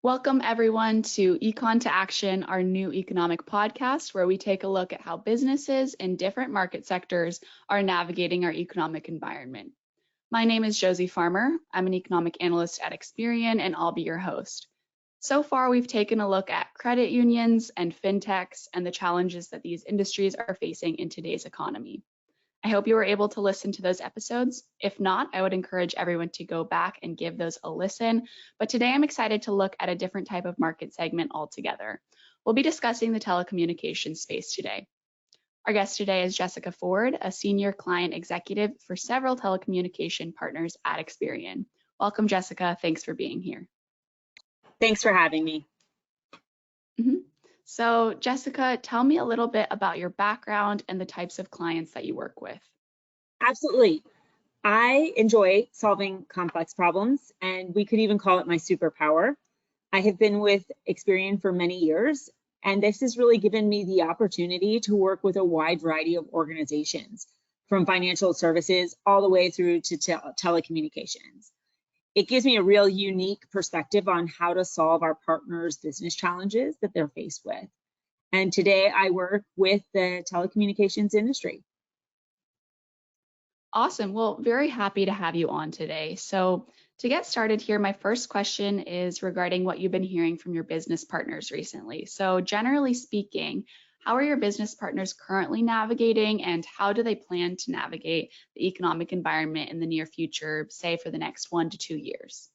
Welcome everyone to Econ to Action, our new economic podcast, where we take a look at how businesses in different market sectors are navigating our economic environment. My name is Josee Farmer. I'm an economic analyst at Experian, and I'll be your host. So far, we've taken a look at credit unions and fintechs and the challenges that these industries are facing in today's economy. I hope you were able to listen to those episodes. If not, I would encourage everyone to go back and give those a listen. But today I'm excited to look at a different type of market segment altogether. We'll be discussing the telecommunications space today. Our guest today is Jessica Ford, a senior client executive for several telecommunication partners at Experian. Welcome, Jessica. Thanks for being here. Thanks for having me. So, Jessica, tell me a little bit about your background and the types of clients that you work with. Absolutely. I enjoy solving complex problems, and we could even call it my superpower. I have been with Experian for many years, and this has really given me the opportunity to work with a wide variety of organizations, from financial services all the way through to telecommunications. It gives me a real unique perspective on how to solve our partners' business challenges that they're faced with. And today I work with the telecommunications industry. Awesome. Well, very happy to have you on today. So to get started here, my first question is regarding what you've been hearing from your business partners recently. So generally speaking, how are your business partners currently navigating, and how do they plan to navigate the economic environment in the near future, say for the next 1 to 2 years?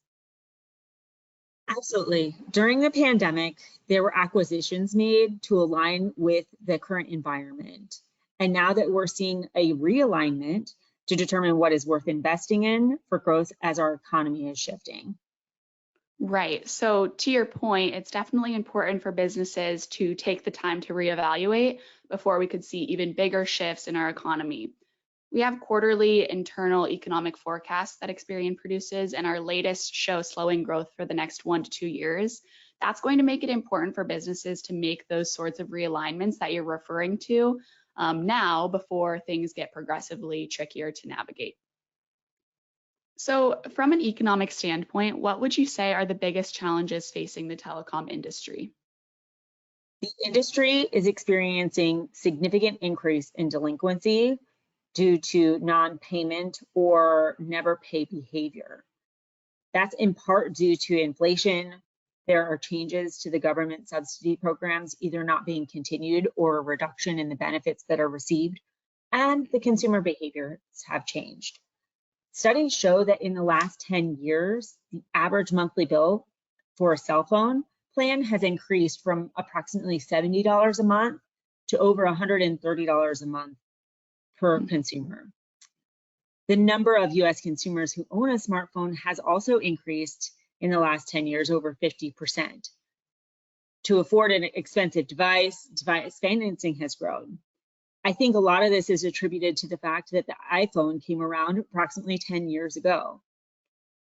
Absolutely. During the pandemic, there were acquisitions made to align with the current environment. And now that we're seeing a realignment to determine what is worth investing in for growth as our economy is shifting. Right. So to your point, it's definitely important for businesses to take the time to reevaluate before we could see even bigger shifts in our economy. We have quarterly internal economic forecasts that Experian produces, and our latest show slowing growth for the next 1 to 2 years. That's going to make it important for businesses to make those sorts of realignments that you're referring to now before things get progressively trickier to navigate. So from an economic standpoint, what would you say are the biggest challenges facing the telecom industry? The industry is experiencing significant increase in delinquency due to non-payment or never pay behavior. That's in part due to inflation. There are changes to the government subsidy programs either not being continued or a reduction in the benefits that are received, and the consumer behaviors have changed. Studies show that in the last 10 years, the average monthly bill for a cell phone plan has increased from approximately $70 a month to over $130 a month per consumer. The number of US consumers who own a smartphone has also increased in the last 10 years, over 50%. To afford an expensive device financing has grown. I think a lot of this is attributed to the fact that the iPhone came around approximately 10 years ago.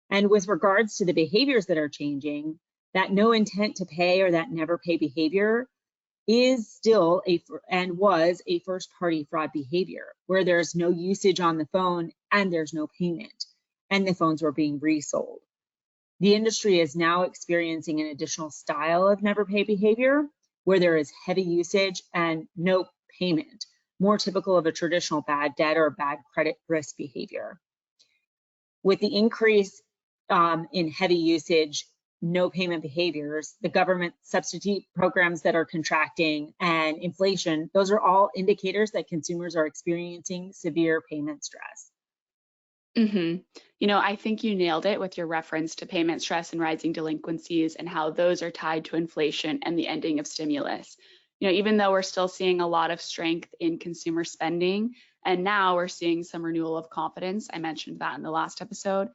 And with regards to the behaviors that are changing, that no intent to pay or that never pay behavior is still and was a first party fraud behavior where there's no usage on the phone and there's no payment, and the phones were being resold. The industry is now experiencing an additional style of never pay behavior where there is heavy usage and no payment, more typical of a traditional bad debt or bad credit risk behavior. With the increase in heavy usage, no payment behaviors, the government subsidy programs that are contracting, and inflation, those are all indicators that consumers are experiencing severe payment stress. You know, I think you nailed it with your reference to payment stress and rising delinquencies and how those are tied to inflation and the ending of stimulus. You know, even though we're still seeing a lot of strength in consumer spending, and now we're seeing some renewal of confidence. I mentioned that in the last episode.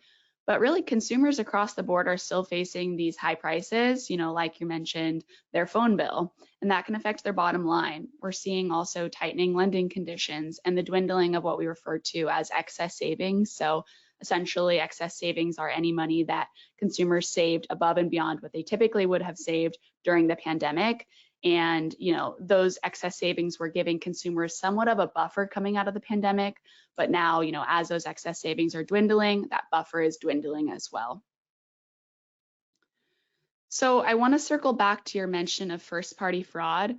But really, consumers across the board are still facing these high prices, you know, like you mentioned, their phone bill, and that can affect their bottom line. We're seeing also tightening lending conditions and the dwindling of what we refer to as excess savings. So essentially, excess savings are any money that consumers saved above and beyond what they typically would have saved during the pandemic. And, you know, those excess savings were giving consumers somewhat of a buffer coming out of the pandemic. But now, you know, as those excess savings are dwindling, that buffer is dwindling as well. So I want to circle back to your mention of first-party fraud.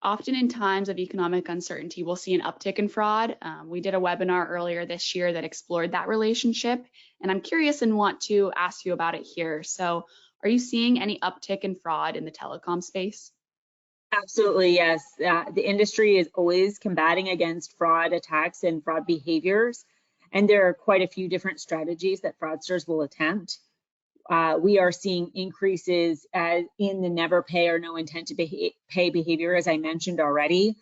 Often in times of economic uncertainty, we'll see an uptick in fraud. We did a webinar earlier this year that explored that relationship, and I'm curious and want to ask you about it here. So are you seeing any uptick in fraud in the telecom space? Absolutely, yes. The industry is always combating against fraud attacks and fraud behaviors, and there are quite a few different strategies that fraudsters will attempt. We are seeing increases in the never pay or no intent to pay behavior, as I mentioned already.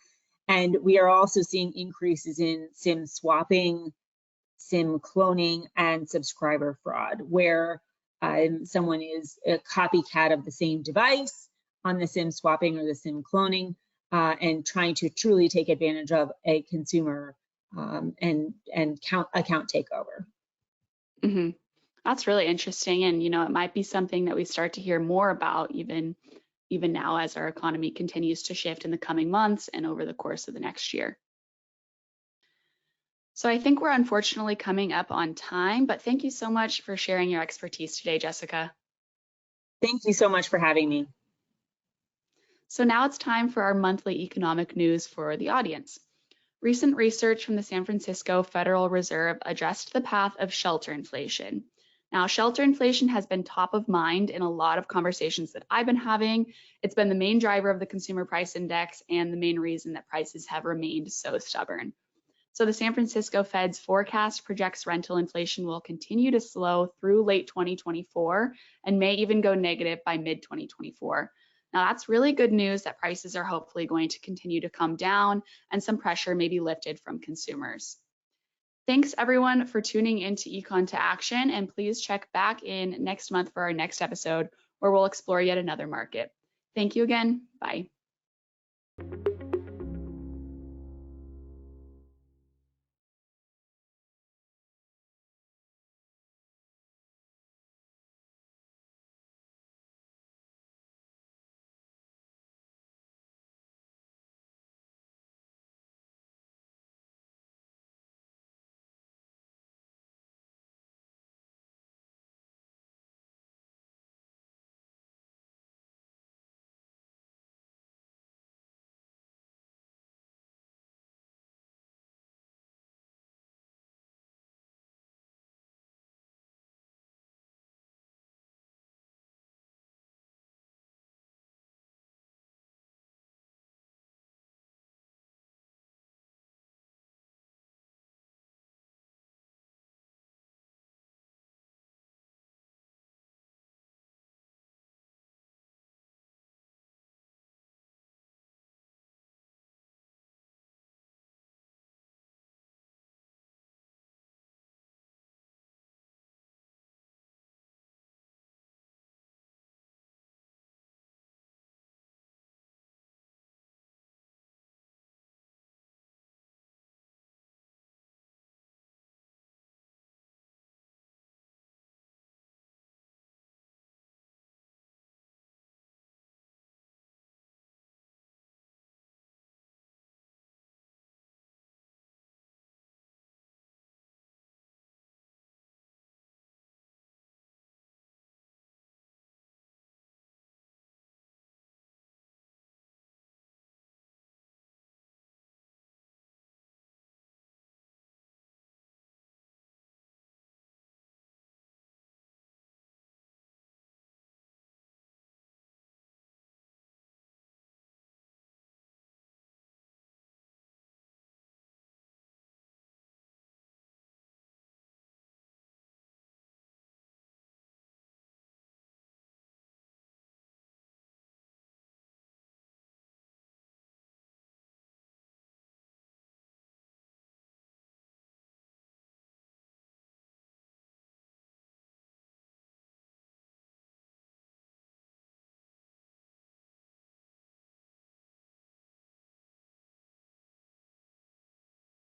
And we are also seeing increases in SIM swapping, SIM cloning, and subscriber fraud, where someone is a copycat of the same device on the SIM swapping or the SIM cloning, and trying to truly take advantage of a consumer and account takeover. Mm-hmm. That's really interesting, and it might be something that we start to hear more about even now as our economy continues to shift in the coming months and over the course of the next year. So I think we're unfortunately coming up on time, but thank you so much for sharing your expertise today, Jessica. Thank you so much for having me. So now it's time for our monthly economic news for the audience. Recent research from the San Francisco Federal Reserve addressed the path of shelter inflation. Now, shelter inflation has been top of mind in a lot of conversations that I've been having. It's been the main driver of the consumer price index and the main reason that prices have remained so stubborn. So the San Francisco Fed's forecast projects rental inflation will continue to slow through late 2024 and may even go negative by mid-2024. Now that's really good news that prices are hopefully going to continue to come down and some pressure may be lifted from consumers. Thanks everyone for tuning into Econ to Action, and please check back in next month for our next episode where we'll explore yet another market. Thank you again. Bye.